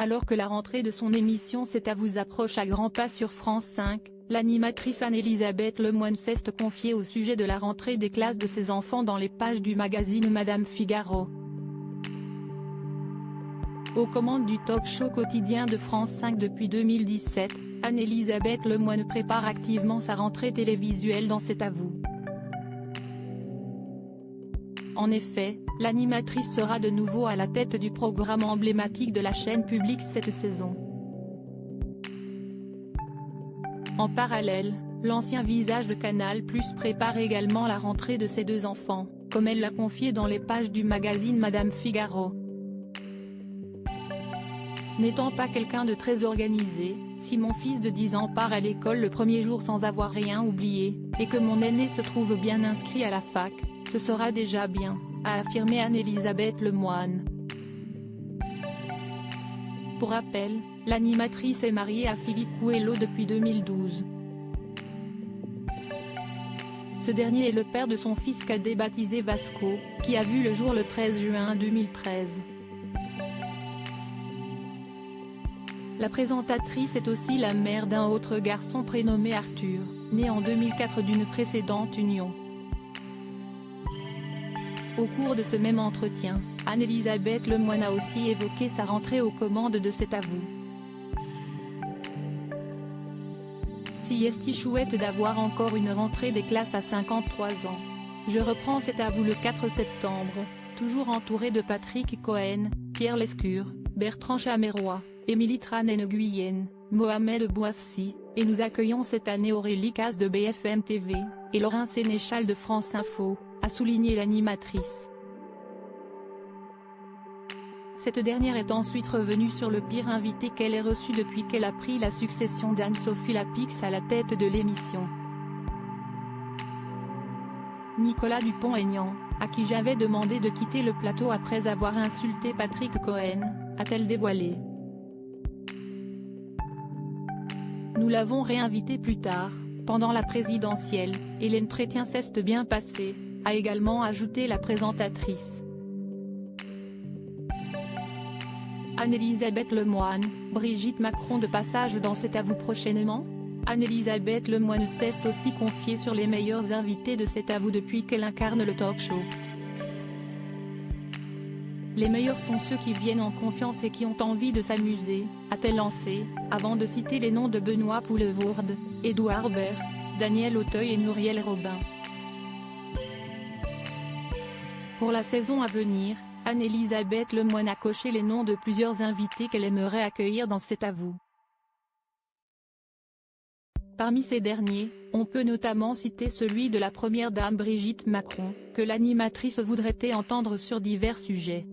Alors que la rentrée de son émission C'est à vous approche à grands pas sur France 5, l'animatrice Anne-Elisabeth Lemoine s'est confiée au sujet de la rentrée des classes de ses enfants dans les pages du magazine Madame Figaro. Aux commandes du talk-show quotidien de France 5 depuis 2017, Anne-Elisabeth Lemoine prépare activement sa rentrée télévisuelle dans C'est à vous. En effet, l'animatrice sera de nouveau à la tête du programme emblématique de la chaîne publique cette saison. En parallèle, l'ancien visage de Canal+ prépare également la rentrée de ses deux enfants, comme elle l'a confié dans les pages du magazine Madame Figaro. N'étant pas quelqu'un de très organisé, si mon fils de 10 ans part à l'école le premier jour sans avoir rien oublié, et que mon aîné se trouve bien inscrit à la fac, ce sera déjà bien, a affirmé Anne-Elisabeth Lemoine. Pour rappel, l'animatrice est mariée à Philippe Coelho depuis 2012. Ce dernier est le père de son fils cadet baptisé Vasco, qui a vu le jour le 13 juin 2013. La présentatrice est aussi la mère d'un autre garçon prénommé Arthur, né en 2004 d'une précédente union. Au cours de ce même entretien, Anne-Elisabeth Lemoine a aussi évoqué sa rentrée aux commandes de C'est à vous. Si est chouette d'avoir encore une rentrée des classes à 53 ans. Je reprends C'est à vous le 4 septembre, toujours entouré de Patrick Cohen, Pierre Lescure, Bertrand Chameroy, Émilie Tranen-Guyenne, Mohamed Bouafsi, et nous accueillons cette année Aurélie Caz de BFM TV, et Laurent Sénéchal de France Info, a souligné l'animatrice. Cette dernière est ensuite revenue sur le pire invité qu'elle ait reçu depuis qu'elle a pris la succession d'Anne-Sophie Lapix à la tête de l'émission. Nicolas Dupont-Aignan, à qui j'avais demandé de quitter le plateau après avoir insulté Patrick Cohen, a-t-elle dévoilé. Nous l'avons réinvité plus tard, pendant la présidentielle, et l'entretien s'est bien passé, a également ajouté la présentatrice. Anne-Elisabeth Lemoine, Brigitte Macron de passage dans C'est à vous prochainement? Anne-Elisabeth Lemoine s'est aussi confiée sur les meilleurs invités de C'est à vous depuis qu'elle incarne le talk-show. Les meilleurs sont ceux qui viennent en confiance et qui ont envie de s'amuser, a-t-elle lancé, avant de citer les noms de Benoît Poelvoorde, Édouard Baird, Daniel Auteuil et Muriel Robin. Pour la saison à venir, Anne-Elisabeth Lemoine a coché les noms de plusieurs invités qu'elle aimerait accueillir dans C'est à vous. Parmi ces derniers, on peut notamment citer celui de la première dame Brigitte Macron, que l'animatrice voudrait entendre sur divers sujets.